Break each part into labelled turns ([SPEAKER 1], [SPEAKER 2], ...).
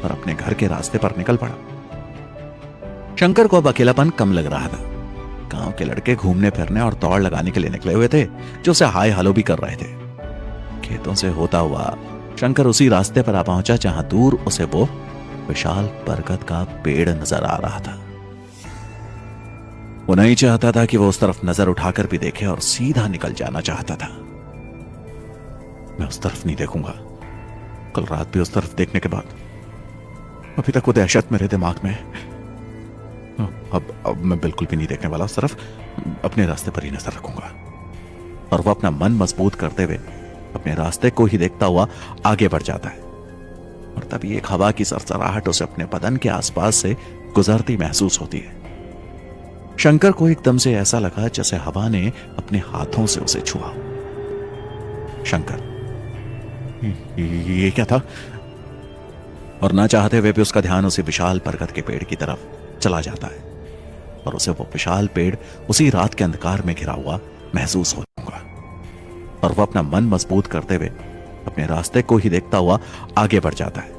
[SPEAKER 1] और अपने घर के रास्ते पर निकल पड़ा। शंकर को अब अकेलापन कम लग रहा था। गांव के लड़के घूमने फिरने और दौड़ लगाने के लिए निकले हुए थे, जो उसे हाय हेलो भी कर रहे थे। खेतों से होता हुआ शंकर उसी रास्ते पर आ पहुंचा जहां दूर उसे वो विशाल बरगद का पेड़ नजर आ रहा था। वो नहीं चाहता था कि वो उस तरफ नजर उठाकर भी देखे और सीधा निकल जाना चाहता था। मैं उस तरफ नहीं देखूंगा। कल रात भी उस तरफ देखने के बाद अभी तक वो दहशत मेरे दिमाग में है। अब मैं बिल्कुल भी नहीं देखने वाला उस तरफ। अपने रास्ते पर ही नजर रखूंगा। और वो अपना मन मजबूत करते हुए अपने रास्ते को ही देखता हुआ आगे बढ़ जाता है। और तभी एक हवा की सरसराहट उसे अपने बदन के आसपास से गुजरती महसूस होती है। शंकर को एकदम से ऐसा लगा जैसे हवा ने अपने हाथों से उसे छुआ। शंकर, ये क्या था? और ना चाहते हुए भी उसका ध्यान उसी विशाल बरगद के पेड़ की तरफ चला जाता है और उसे वो विशाल पेड़ उसी रात के अंधकार में घिरा हुआ महसूस होगा। और वो अपना मन मजबूत करते हुए अपने रास्ते को ही देखता हुआ आगे बढ़ जाता है।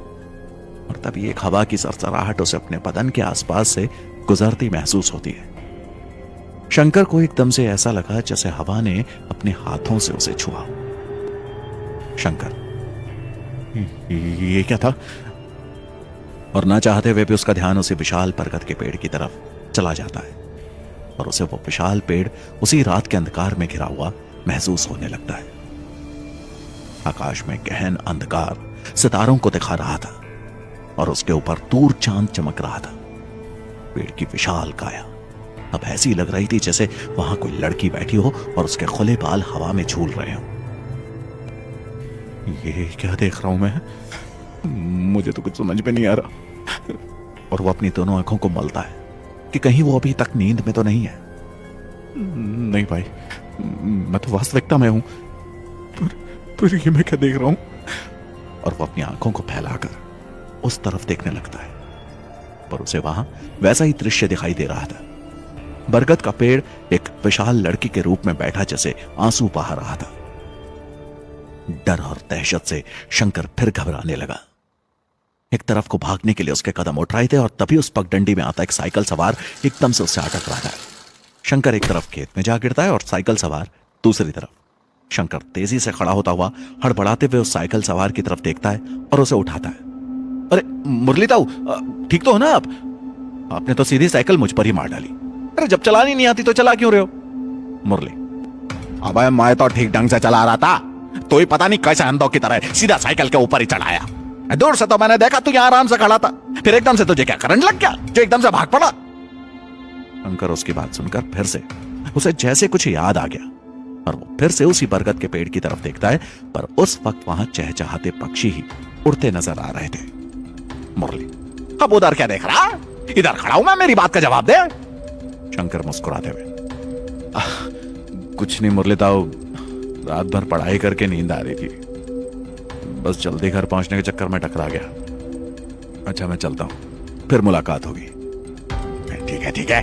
[SPEAKER 1] और तभी एक हवा की सरसराहट उसे अपने बदन के आसपास से गुजरती महसूस होती है। शंकर को एकदम से ऐसा लगा जैसे हवा ने अपने हाथों से उसे छुआ। शंकर, ये क्या था? और ना चाहते हुए भी उसका ध्यान उसी विशाल बरगद के पेड़ की तरफ चला जाता है और उसे वो विशाल पेड़ उसी रात के अंधकार में घिरा हुआ महसूस होने लगता है। आकाश में गहन अंधकार सितारों को दिखा रहा था और उसके ऊपर दूर चांद चमक रहा था। पेड़ की विशाल काया अब ऐसी लग रही थी जैसे वहां कोई लड़की बैठी हो और उसके खुले बाल हवा में झूल रहे हो। ये क्या देख रहा हूं मैं? मुझे तो कुछ समझ में नहीं आ रहा। और वो अपनी दोनों आंखों को मलता है कि कहीं वो अभी तक नींद में तो नहीं है। नहीं भाई, मैं तो वास्तविकता में हूं। पर ये मैं क्या देख रहा हूं? और वो अपनी आंखों को फैलाकर उस तरफ देखने लगता है, पर उसे वहां वैसा ही दृश्य दिखाई दे रहा था। बरगद का पेड़ एक विशाल लड़की के रूप में बैठा जैसे आंसू बहा रहा था। डर और दहशत से शंकर फिर घबराने लगा। एक तरफ को भागने के लिए उसके कदम उठ रहे थे और तभी उस पगडंडी में आता एक साइकिल सवार एकदम से उससे अटक रहा था। शंकर एक तरफ खेत में जा गिरता है और साइकिल सवार दूसरी तरफ। शंकर तेजी से खड़ा होता हुआ हड़बड़ाते हुए उस साइकिल सवार की तरफ देखता है और उसे उठाता है। अरे मुरली ताऊ, ठीक तो हो ना आप? आपने तो सीधी साइकिल मुझ पर ही मार डाली। अरे जब चलानी नहीं आती तो चला क्यों रहे हो? मुरली, अबे मैं तो ठीक ढंग से चला रहा था, तो ही पता नहीं कैसे अंधों की तरह सीधा साइकिल के ऊपर ही चढ़ाया। दूर से तो मैंने देखा तू यहाँ आराम से खड़ा था, फिर एकदम से तुझे क्या करंट लग गया जो एकदम से भाग पड़ा? शंकर उसकी बात सुनकर फिर से उसे जैसे कुछ याद आ गया और वो फिर से उसी बरगद के पेड़ की तरफ देखता है, पर उस वक्त वहां चहचहाते पक्षी ही उड़ते नजर आ रहे थे। मुरली, अब उधर क्या देख रहा? इधर खड़ा हूं मैं, मेरी बात का जवाब दे। शंकर मुस्कुराते हुए, कुछ नहीं मुरली ताऊ, रात भर पढ़ाई करके नींद आ रही थी, बस जल्दी घर पहुंचने के चक्कर में टकरा गया। अच्छा मैं चलता हूं, फिर मुलाकात होगी। ठीक है ठीक है,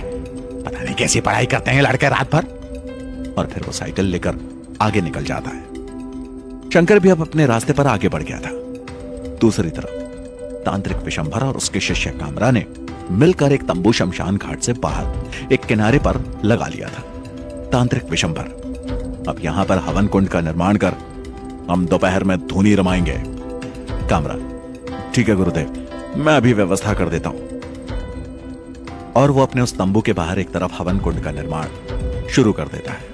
[SPEAKER 1] पता नहीं कैसी पढ़ाई करते हैं लड़के रात भर। और फिर वो साइकिल लेकर आगे निकल जाता है। शंकर भी अब अपने रास्ते पर आगे बढ़ गया था। दूसरी तरफ तांत्रिक विशंभर और उसके शिष्य कामरा ने मिलकर एक तंबू शमशान घाट से बाहर एक किनारे पर लगा लिया था। तांत्रिक विशंभर, अब यहां पर हवन कुंड का निर्माण कर हम दोपहर में धूनी रमाएंगे। कामरा, ठीक है गुरुदेव, मैं अभी व्यवस्था कर देता हूं। और वो अपने उस तंबू के बाहर एक तरफ हवन कुंड का निर्माण शुरू कर देता है।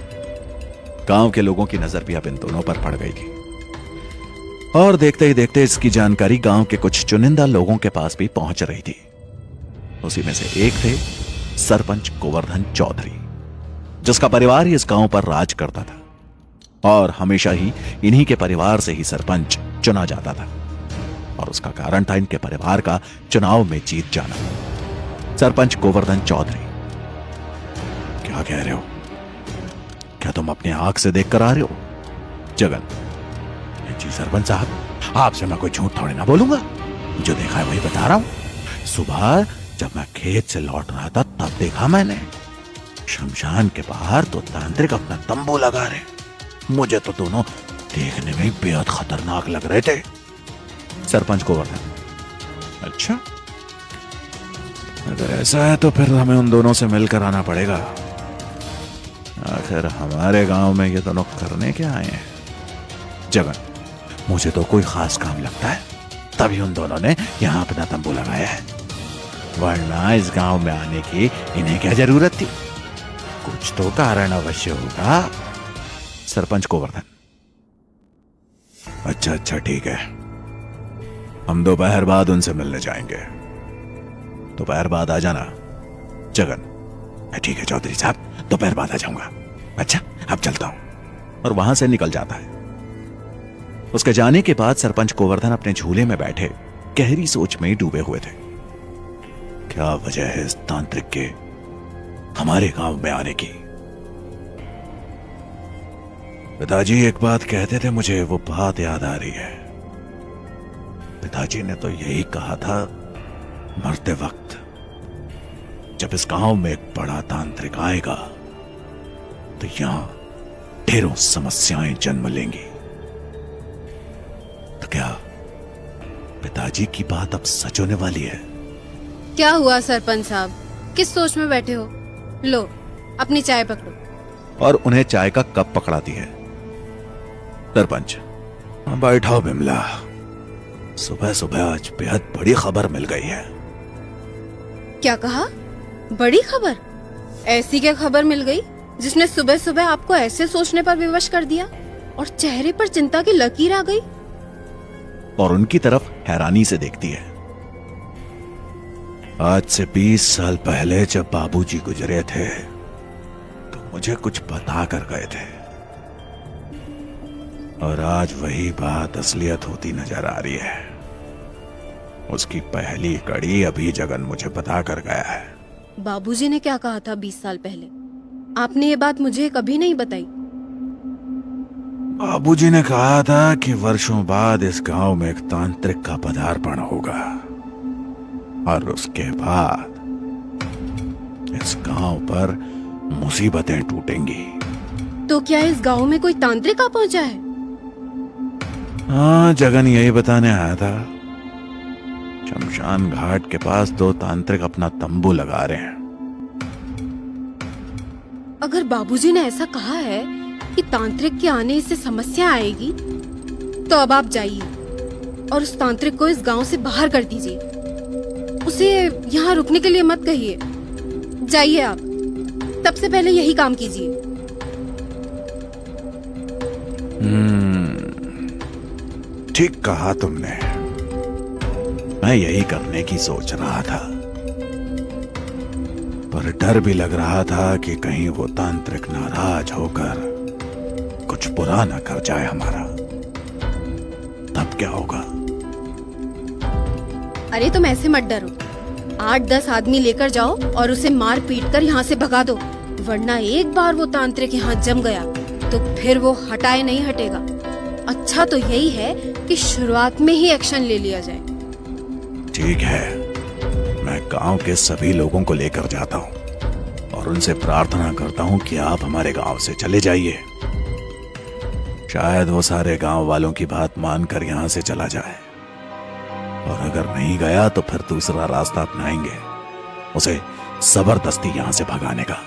[SPEAKER 1] गांव के लोगों की नजर भी अब इन दोनों पर पड़ गई थी और देखते ही देखते इसकी जानकारी गांव के कुछ चुनिंदा लोगों के पास भी पहुंच रही थी। उसी में से एक थे सरपंच गोवर्धन चौधरी, जिसका परिवार ही इस गांव पर राज करता था और हमेशा ही इन्हीं के परिवार से ही सरपंच चुना जाता था। और उसका कारण था इनके परिवार का चुनाव में जीत जाना। सरपंच गोवर्धन चौधरी, क्या कह रहे हो? क्या तुम अपनी आंख से देख कर आ रहे हो? जगन, जी सरपंच साहब, आपसे मैं कोई झूठ थोड़ी ना बोलूंगा, जो देखा है वही बता रहा हूं। सुबह जब मैं खेत से लौट रहा था तब देखा मैंने, शमशान के बाहर तो तांत्रिक अपना तंबू लगा रहे। मुझे तो दोनों देखने में बेहद खतरनाक लग रहे थे। सरपंच गोवर्धन, अच्छा, अगर ऐसा है तो फिर हमें उन दोनों से मिलकर आना पड़ेगा। आखिर हमारे गांव में ये दोनों करने क्या आए हैं? जगन, मुझे तो कोई खास काम लगता है, तभी उन दोनों ने यहाँ अपना तंबू लगाया है, वरना इस गांव में आने की इन्हें क्या जरूरत थी? कुछ तो कारण अवश्य होगा। सरपंच गोवर्धन, अच्छा अच्छा ठीक है, हम दोपहर बाद उनसे मिलने जाएंगे। दोपहर बाद आ जाना। जगन, ठीक है चौधरी साहब, दोपहर बाद आ जाऊंगा। अच्छा, अब चलता हूं। और वहां से निकल जाता है। उसके जाने के बाद सरपंच गोवर्धन अपने झूले में बैठे गहरी सोच में डूबे हुए थे। क्या वजह है इस तांत्रिक के हमारे गांव में आने की? पिताजी एक बात कहते थे, मुझे वो बात याद आ रही है। पिताजी ने तो यही कहा था मरते वक्त, जब इस गांव में एक बड़ा तांत्रिक आएगा तो यहां ढेरों समस्याएं जन्म लेंगी। तो क्या पिताजी की बात अब सच होने वाली है?
[SPEAKER 2] क्या हुआ सरपंच साहब, किस सोच में बैठे हो? लो अपनी चाय पकड़ो।
[SPEAKER 1] और उन्हें चाय का कप पकड़ाती है। सरपंच, बैठाओ बिमला, सुबह सुबह आज बेहद बड़ी खबर मिल गई है।
[SPEAKER 2] क्या कहा? बड़ी खबर? ऐसी क्या खबर मिल गई जिसने सुबह सुबह आपको ऐसे सोचने पर विवश कर दिया और चेहरे पर चिंता की लकीर आ गई?
[SPEAKER 1] और उनकी तरफ हैरानी से देखती है। आज से 20 साल पहले जब बाबूजी गुजरे थे तो मुझे कुछ बता कर गए थे, और आज वही बात असलियत होती नजर आ रही है। उसकी पहली कड़ी अभी जगन मुझे बता कर गया है।
[SPEAKER 2] बाबूजी ने क्या कहा था 20 साल पहले? आपने ये बात मुझे कभी नहीं बताई।
[SPEAKER 1] बाबूजी ने कहा था कि वर्षों बाद इस गांव में एक तांत्रिक का पदार्पण होगा, और उसके बाद इस गांव पर मुसीबतें टूटेंगी।
[SPEAKER 2] तो क्या इस गांव में कोई तांत्रिक आ पहुंचा है?
[SPEAKER 1] हाँ, जगन यही बताने आया था। शमशान घाट के पास 2 तांत्रिक अपना तंबू लगा रहे हैं।
[SPEAKER 2] अगर बाबूजी ने ऐसा कहा है कि तांत्रिक के आने से समस्या आएगी, तो अब आप जाइए और उस तांत्रिक को इस गांव से बाहर कर दीजिए। उसे यहाँ रुकने के लिए मत कहिए। जाइए आप, सबसे पहले यही काम कीजिए।
[SPEAKER 1] ठीक कहा तुमने, मैं यही करने की सोच रहा था, पर डर भी लग रहा था कि कहीं वो तांत्रिक नाराज होकर कुछ बुरा न कर जाए हमारा। तब क्या होगा?
[SPEAKER 2] अरे तुम ऐसे मत डरो। 8-10 आदमी लेकर जाओ और उसे मार पीट कर यहाँ से भगा दो, वरना एक बार वो तांत्रिक यहाँ जम गया तो फिर वो हटाए नहीं हटेगा। अच्छा तो यही है कि शुरुआत में ही एक्शन ले लिया जाए।
[SPEAKER 1] ठीक है, मैं गांव के सभी लोगों को लेकर जाता हूं और उनसे प्रार्थना करता हूं कि आप हमारे गांव से चले जाइए। शायद वो सारे गांव वालों की बात मानकर यहां से चला जाए, और अगर नहीं गया तो फिर दूसरा रास्ता अपनाएंगे, उसे जबरदस्ती यहां से भगाने का।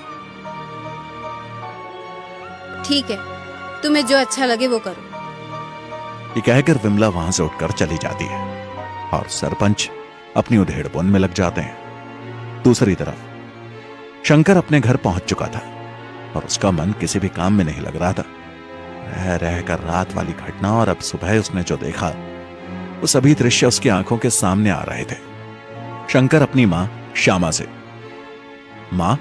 [SPEAKER 2] ठीक है, तुम्हें जो अच्छा लगे वो करो।
[SPEAKER 1] ये कहकर विमला वहां से उठकर चली जाती है और सरपंच अपनी उधेड़बुन में लग जाते हैं। दूसरी तरफ शंकर अपने घर पहुंच चुका था और उसका मन किसी भी काम में नहीं लग रहा था। रह रहकर रात वाली घटना और अब सुबह उसने जो देखा, वो सभी दृश्य उसकी आंखों के सामने आ रहे थे। शंकर अपनी मां श्यामा से, मां,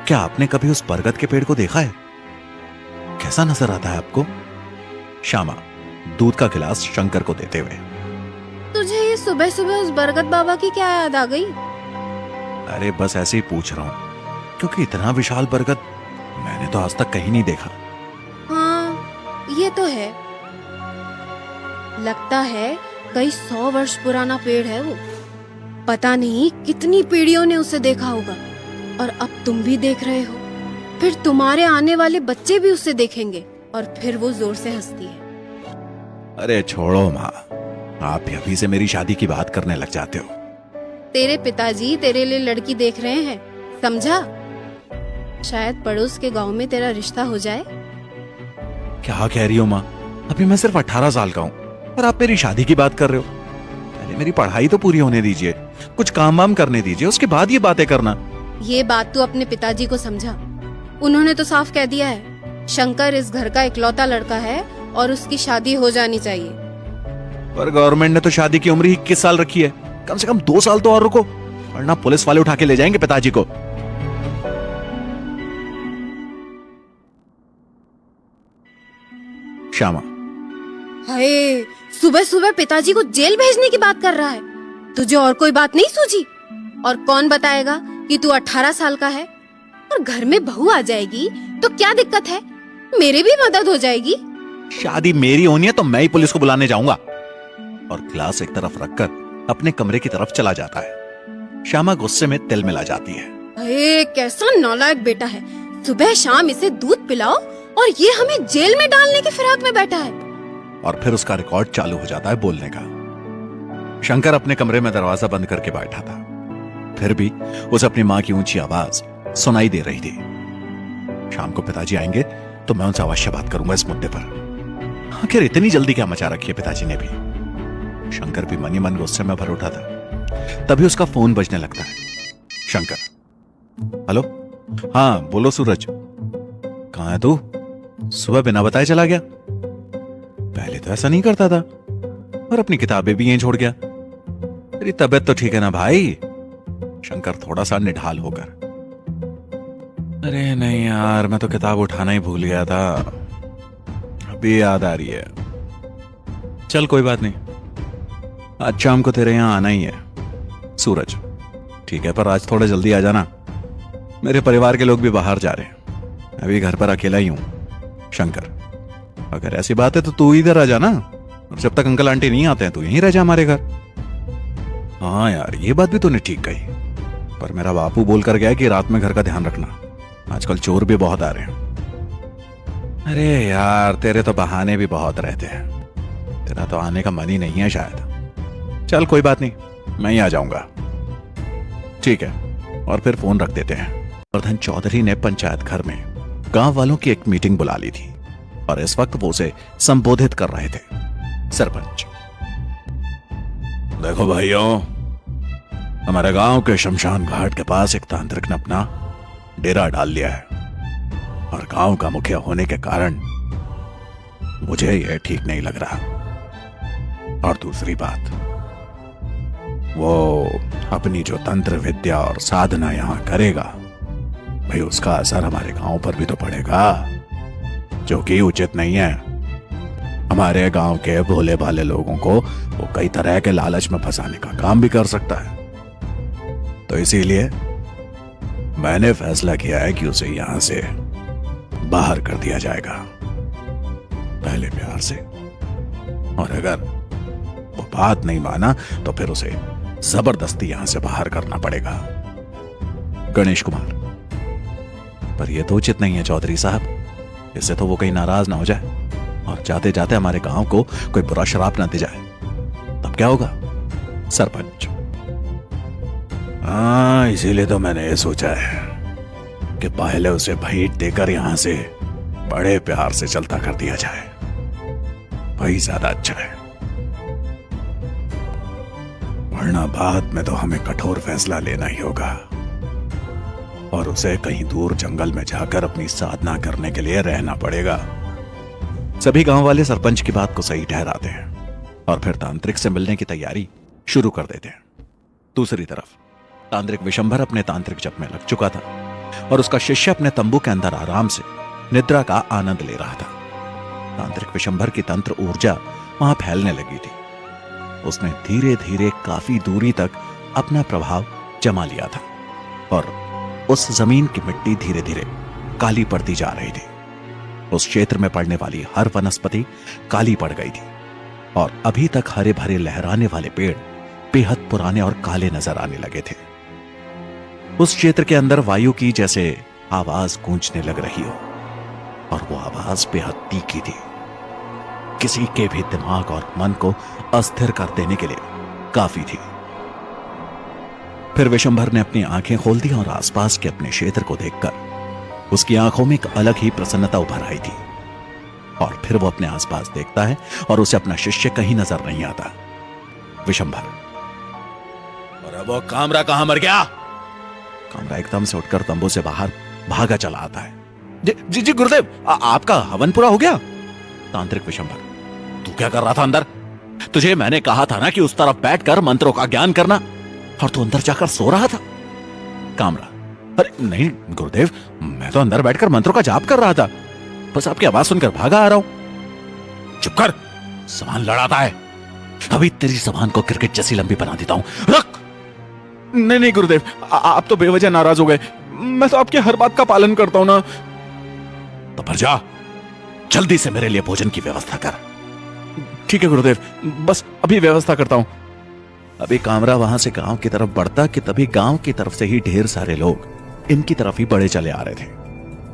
[SPEAKER 1] क्या आपने कभी उस बरगद के पेड़ को देखा है? कैसा नजर आता है आपको? श्यामा दूध का गिलास शंकर को देते हुए,
[SPEAKER 2] तुझे ये सुबह सुबह उस बरगद बाबा की क्या याद आ गई?
[SPEAKER 1] अरे बस ऐसे ही पूछ रहा हूं, क्योंकि इतना विशाल बरगद मैंने तो आज तक कहीं नहीं देखा।
[SPEAKER 2] हाँ, ये तो है। लगता है कई 100 वर्ष पुराना पेड़ है वो। पता नहीं कितनी पीढ़ियों ने उसे देखा होगा, और अब तुम भी देख रहे हो। फिर तुम्हारे आने वाले बच्चे भी उसे देखेंगे और फिर वो जोर से हंसती है।
[SPEAKER 1] अरे छोड़ो माँ, आप भी अभी से मेरी शादी की बात करने लग जाते हो।
[SPEAKER 2] तेरे पिताजी तेरे लिए लड़की देख रहे हैं, समझा? शायद पड़ोस के गांव में तेरा रिश्ता हो जाए।
[SPEAKER 1] क्या कह रही हो माँ? अभी मैं सिर्फ 18 साल का हूँ और आप मेरी शादी की बात कर रहे हो। पहले मेरी पढ़ाई तो पूरी होने दीजिए, कुछ काम वाम करने दीजिए, उसके बाद ये बातें करना।
[SPEAKER 2] ये बात तू अपने पिताजी को समझा। उन्होंने तो साफ कह दिया है, शंकर इस घर का इकलौता लड़का है और उसकी शादी हो जानी चाहिए।
[SPEAKER 1] पर गवर्नमेंट ने तो शादी की उम्र ही 21 साल रखी है। कम से कम 2 साल तो और रुको, वरना पुलिस वाले उठा के ले जाएंगे पिताजी को। श्यामा,
[SPEAKER 2] हाय, सुबह सुबह पिताजी को जेल भेजने की बात कर रहा है। तुझे और कोई बात नहीं सूझी? और कौन बताएगा कि तू 18 साल का है? और घर में बहू आ जाएगी तो क्या दिक्कत है? मेरी भी मदद हो जाएगी।
[SPEAKER 1] शादी मेरी होनी है तो मैं ही पुलिस को बुलाने जाऊंगा। और ग्लास एक तरफ रखकर अपने कमरे की तरफ चला जाता है। श्यामा गुस्से में तिल मिला जाती है।
[SPEAKER 2] अरे कैसा नालायक बेटा है, सुबह शाम इसे दूध पिलाओ और ये हमें जेल में डालने की फिराक में बैठा है।
[SPEAKER 1] और फिर उसका रिकॉर्ड चालू हो जाता है बोलने का। शंकर अपने कमरे में दरवाजा बंद करके बैठा था, फिर भी उसे अपनी मां की ऊंची आवाज सुनाई दे रही थी। शाम को पिताजी आएंगे तो मैं उनसे अवश्य बात करूंगा इस मुद्दे पर। आखिर इतनी जल्दी क्या मचा रखी है पिताजी ने भी। शंकर भी मन ही मन गुस्से में भर उठा था। तभी उसका फोन बजने लगता है। शंकर, हेलो, हाँ बोलो सूरज, कहाँ है तू? सुबह बिना बताए चला गया। पहले तो ऐसा नहीं करता था और अपनी किताबें भी यहीं छोड़ गया। तेरी तबीयत तो ठीक है ना भाई? शंकर थोड़ा सा निढाल होकर, अरे नहीं यार, मैं तो किताब उठाना ही भूल गया था, अभी याद आ रही है। चल कोई बात नहीं, आज शाम को तेरे यहां आना ही है। सूरज, ठीक है, पर आज थोड़ा जल्दी आ जाना, मेरे परिवार के लोग भी बाहर जा रहे हैं, अभी घर पर अकेला ही हूं। शंकर, अगर ऐसी बात है तो तू इधर आ जाना, और जब तक अंकल आंटी नहीं आते हैं तू यहीं रह जा हमारे घर। हाँ यार, ये बात भी तूने ठीक कही, पर मेरा बापू बोल कर गया कि रात में घर का ध्यान रखना, आजकल चोर भी बहुत आ रहे हैं। अरे यार, तेरे तो बहाने भी बहुत रहते हैं, तेरा तो आने का मन ही नहीं है शायद। चल कोई बात नहीं, मैं ही आ जाऊंगा। ठीक है, और फिर फोन रख देते हैं। वर्धन चौधरी ने पंचायत घर में गांव वालों की एक मीटिंग बुला ली थी और इस वक्त वो उसे संबोधित कर रहे थे। सरपंच, देखो भाइयों, हमारे गांव के शमशान घाट के पास एक तांत्रिक ने अपना डेरा डाल लिया है और गांव का मुखिया होने के कारण मुझे यह ठीक नहीं लग रहा। और दूसरी बात, वो अपनी जो तंत्र विद्या और साधना यहां करेगा, भाई उसका असर हमारे गांव पर भी तो पड़ेगा, जो कि उचित नहीं है। हमारे गांव के भोले भाले लोगों को वो कई तरह के लालच में फंसाने का काम भी कर सकता है। तो इसीलिए मैंने फैसला किया है कि उसे यहां से बाहर कर दिया जाएगा, पहले प्यार से, और अगर वो बात नहीं माना तो फिर उसे जबरदस्ती यहां से बाहर करना पड़ेगा। गणेश कुमार, पर यह तो उचित नहीं है चौधरी साहब, इससे तो वो कहीं नाराज ना हो जाए और जाते जाते हमारे गांव को कोई बुरा श्राप ना दे जाए, तब क्या होगा? सरपंच, हाँ, इसीलिए तो मैंने ये सोचा है कि पहले उसे भेंट देकर यहां से बड़े प्यार से चलता कर दिया जाए, वही ज्यादा अच्छा है। वरना बाद में तो हमें कठोर फैसला लेना ही होगा और उसे कहीं दूर जंगल में जाकर अपनी साधना करने के लिए रहना पड़ेगा। सभी गांव वाले सरपंच की बात को सही ठहराते हैं और फिर तांत्रिक से मिलने की तैयारी शुरू कर देते हैं। दूसरी तरफ तांत्रिक विशंभर अपने तांत्रिक जप में लग चुका था और उसका शिष्य अपने तंबू के अंदर आराम से निद्रा का आनंद ले रहा था। तांत्रिक विशंभर की तंत्र ऊर्जा वहां फैलने लगी थी। उसने धीरे धीरे काफी दूरी तक अपना प्रभाव जमा लिया था और उस जमीन की मिट्टी धीरे धीरे काली पड़ती जा रही थी। उस क्षेत्र में पड़ने वाली हर वनस्पति काली पड़ गई थी और अभी तक हरे भरे लहराने वाले पेड़ बेहद पुराने और काले नजर आने लगे थे। उस क्षेत्र के अंदर वायु की जैसे आवाज गूंजने लग रही हो और वो आवाज बेहद तीखी थी। किसी के भी दिमाग और मन को अस्थिर कर देने के लिए काफी थी। फिर विशंभर ने अपनी आंखें खोल दी और आसपास के अपने क्षेत्र को देखकर उसकी आंखों में एक अलग ही प्रसन्नता उभर आई थी। और फिर वो अपने आसपास देखता है और उसे अपना शिष्य कहीं नजर नहीं आता। विशंभर, अरे वो कामरा कहां मर गया? कामरा एकदम से उठकर तंबू से बाहर भागा चला आता है। जी जी गुरुदेव, आपका हवन पूरा हो गया। तांत्रिक विशंभर, तू क्या कर रहा था अंदर? तुझे मैंने कहा था ना कि उस तरफ बैठकर मंत्रों का ज्ञान करना, और तू अंदर जाकर सो रहा था। कामरा, अरे नहीं गुरुदेव, मैं तो अंदर बैठकर मंत्रों का जाप कर रहा था, बस आपकी आवाज सुनकर भागा आ रहा हूं। चुप कर, सामान लड़ाता है। अभी तेरी जबान को क्रिकेट जैसी लंबी बना देता हूं। रख। नहीं नहीं गुरुदेव, आप तो बेवजह नाराज हो गए, मैं तो आपकी हर बात का पालन करता हूं ना। तो फिर जा, जल्दी से मेरे लिए भोजन की व्यवस्था कर। ठीक है गुरुदेव, बस अभी व्यवस्था करता हूं। अभी कामरा वहां से गांव की तरफ बढ़ता कि तभी गांव की तरफ से ही ढेर सारे लोग इनकी तरफ ही बढ़े चले आ रहे थे।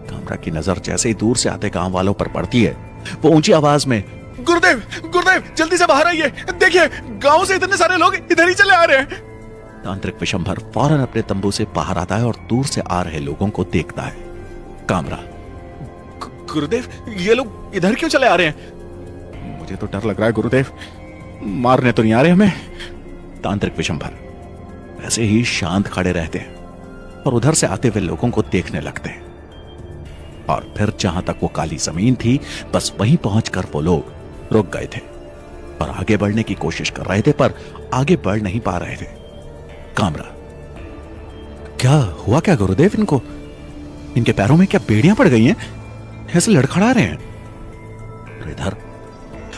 [SPEAKER 1] कामरा की नजर जैसे ही दूर से आते गांव वालों पर पड़ती है, वो ऊंची आवाज में, गुरुदेव गुरुदेव जल्दी से बाहर आइए, देखिए गांव से इतने सारे लोग इधर ही चले आ रहे हैं। तांत्रिक विशंभर फौरन अपने तंबू से बाहर आता है और दूर से आ रहे लोगों को देखता है। कामरा, गुरुदेव ये लोग इधर क्यों चले आ रहे हैं? मुझे तो डर लग रहा है गुरुदेव, मारने तो नहीं आ रहे हमें। तांत्रिक विशंभर वैसे ही शांत खड़े रहते हैं और उधर से आते हुए लोगों को देखने लगते हैं। और फिर जहां तक वो काली जमीन थी, बस वहीं पहुंचकर वो लोग रुक गए थे और आगे बढ़ने की कोशिश कर रहे थे, पर आगे बढ़ नहीं पा रहे थे। कामरा, क्या हुआ क्या गुरुदेव? इनके पैरों में क्या बेड़ियां पड़ गई हैं? ऐसे लड़खड़ा रहे हैं। और इधर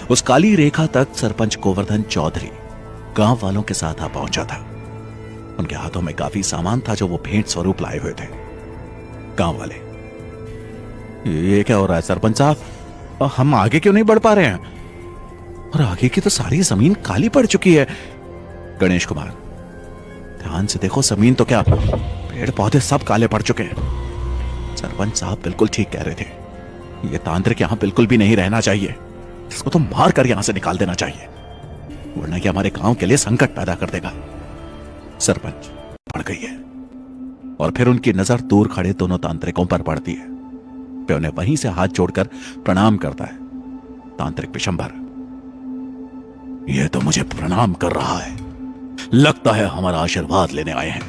[SPEAKER 1] उस काली रेखा तक सरपंच गोवर्धन चौधरी गांव वालों के साथ आ पहुंचा था। उनके हाथों में काफी सामान था जो वो भेंट स्वरूप लाए हुए थे। गांव वाले, ये क्या हो रहा है सरपंच साहब? हम आगे क्यों नहीं बढ़ पा रहे हैं? और आगे की तो सारी जमीन काली पड़ चुकी है। गणेश कुमार, ध्यान से देखो, जमीन तो क्या, पेड़ पौधे सब काले पड़ चुके हैं। सरपंच साहब बिल्कुल ठीक कह रहे थे, ये तांत्रिक यहां बिल्कुल भी नहीं रहना चाहिए। इसको तो मार कर यहां से निकाल देना चाहिए, वरना ये हमारे गांव के लिए संकट पैदा कर देगा। सरपंच पड़ गई है और फिर उनकी नजर दूर खड़े दोनों तांत्रिकों पर पड़ती है। वे उन्हें वहीं से हाथ जोड़कर प्रणाम करता है। तांत्रिक विशंभर, यह तो मुझे प्रणाम कर रहा है, लगता है हमारा आशीर्वाद लेने आए हैं,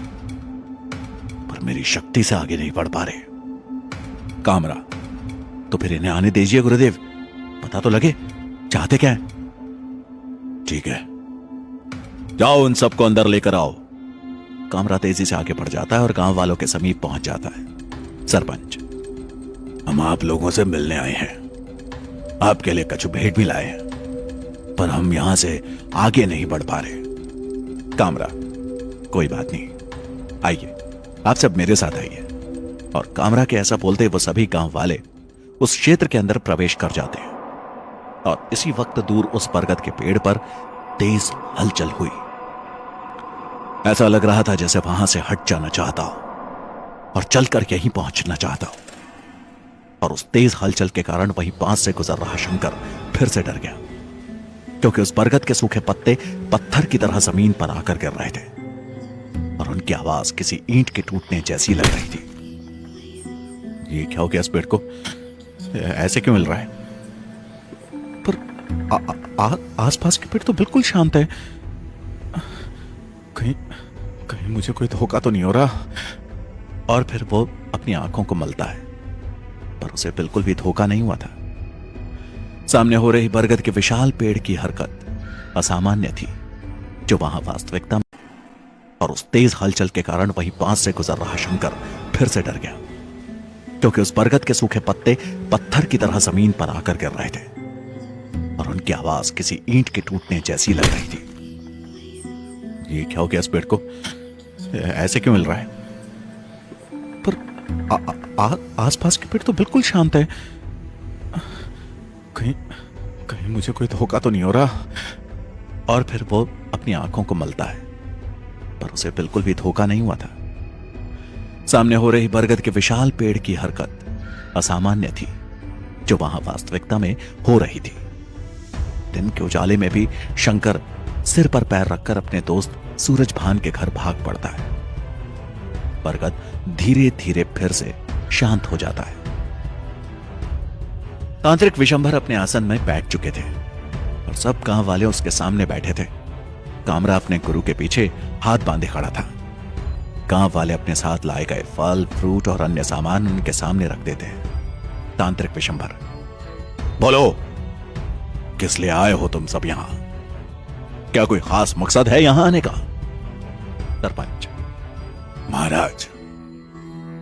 [SPEAKER 1] पर मेरी शक्ति से आगे नहीं बढ़ पा रहे। कामरा, तो फिर इन्हें आने दीजिए गुरुदेव, पता तो लगे चाहते क्या है। ठीक है, जाओ उन सबको अंदर लेकर आओ। कामरा तेजी से आगे बढ़ जाता है और गांव वालों के समीप पहुंच जाता है। सरपंच, हम आप लोगों से मिलने आए हैं, आपके लिए कछु भेंट भी लाए हैं, पर हम यहां से आगे नहीं बढ़ पा रहे। कामरा, कोई बात नहीं, आइए आप सब मेरे साथ आइए। और कामरा के ऐसा बोलते वो सभी गांव वाले उस क्षेत्र के अंदर प्रवेश कर जाते हैं। और इसी वक्त दूर उस बरगद के पेड़ पर तेज हलचल हुई। ऐसा लग रहा था जैसे वहां से हट जाना चाहता हो और चलकर यहीं पहुंचना चाहता हो। और उस तेज हलचल के कारण वहीं पास से गुजर रहा शंकर फिर से डर गया, क्योंकि उस बरगद के सूखे पत्ते पत्थर की तरह जमीन पर आकर गिर रहे थे और उनकी आवाज किसी ईंट के टूटने जैसी लग रही थी। ये क्या हो गया इस पेड़ को, ऐसे क्यों मिल रहा है? पर आसपास के पेड़ तो बिल्कुल शांत है, कहीं कहीं मुझे कोई धोखा तो नहीं हो रहा। और फिर वो अपनी आंखों को मलता है, पर उसे बिल्कुल भी धोखा नहीं हुआ था। सामने हो रही बरगद के विशाल पेड़ की हरकत असामान्य थी, जो वहां वास्तविकता में, और उस तेज हलचल के कारण वहीं पास से गुजर रहा शंकर फिर से डर गया, क्योंकि उस बरगद के सूखे पत्ते पत्थर की तरह जमीन पर आकर गिर रहे थे और उनकी आवाज किसी ईंट के टूटने जैसी लग रही थी। ये क्या हो गया इस पेड़ को, ऐसे क्यों मिल रहा है? पर आसपास के पेड़ तो बिल्कुल शांत है, कहीं कहीं मुझे कोई धोखा तो नहीं हो रहा। और फिर वो अपनी आंखों को मलता है, पर उसे बिल्कुल भी धोखा नहीं हुआ था। सामने हो रही बरगद के विशाल पेड़ की हरकत असामान्य थी, जो वहां वास्तविकता में हो रही थी। दिन के उजाले में भी शंकर सिर पर पैर रखकर अपने दोस्त सूरजभान के घर भाग पड़ता है। बरगद धीरे धीरे फिर से शांत हो जाता है। तांत्रिक विशंभर अपने आसन में बैठ चुके थे और सब गांव वाले उसके सामने बैठे थे। कामरा अपने गुरु के पीछे हाथ बांधे खड़ा था। गांव वाले अपने साथ लाए गए फल, फ्रूट और अन्य सामान उनके सामने रख देते हैं। तांत्रिक विशंभर, बोलो, किस लिए आए हो तुम सब यहां? क्या कोई खास मकसद है यहां आने का? सरपंच, महाराज,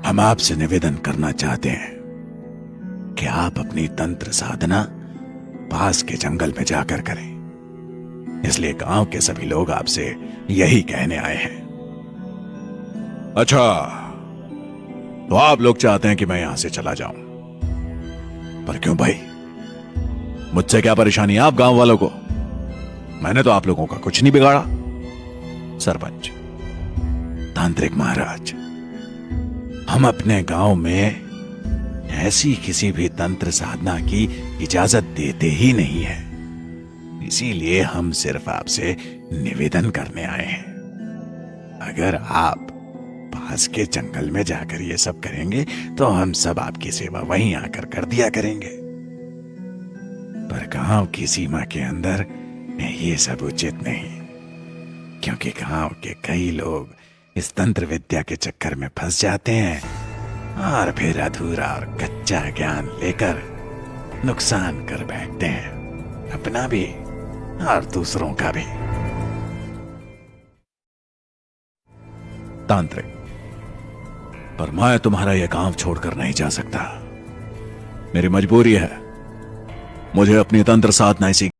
[SPEAKER 1] हम आपसे निवेदन करना चाहते हैं कि आप अपनी तंत्र साधना पास के जंगल में जाकर करें। इसलिए गांव के सभी लोग आपसे यही कहने आए हैं। अच्छा, तो आप लोग चाहते हैं कि मैं यहां से चला जाऊं? पर क्यों भाई? मुझसे क्या परेशानी है आप गांव वालों को? मैंने तो आप लोगों का कुछ नहीं बिगाड़ा। सरपंच, तांत्रिक महाराज, हम अपने गांव में ऐसी किसी भी तंत्र साधना की इजाजत देते ही नहीं है। इसीलिए हम सिर्फ आपसे निवेदन करने आए हैं। अगर आप पास के जंगल में जाकर ये सब करेंगे तो हम सब आपकी सेवा वहीं आकर कर दिया करेंगे। पर गांव की सीमा के अंदर ये सब उचित नहीं, क्योंकि गांव के कई लोग इस तंत्र विद्या के चक्कर में फंस जाते हैं और फिर अधूरा और कच्चा ज्ञान लेकर नुकसान कर बैठते हैं, अपना भी और दूसरों का भी। तांत्रिक, पर मैं तुम्हारा यह गांव छोड़कर नहीं जा सकता। मेरी मजबूरी है। मुझे अपनी तंत्र साधना इसी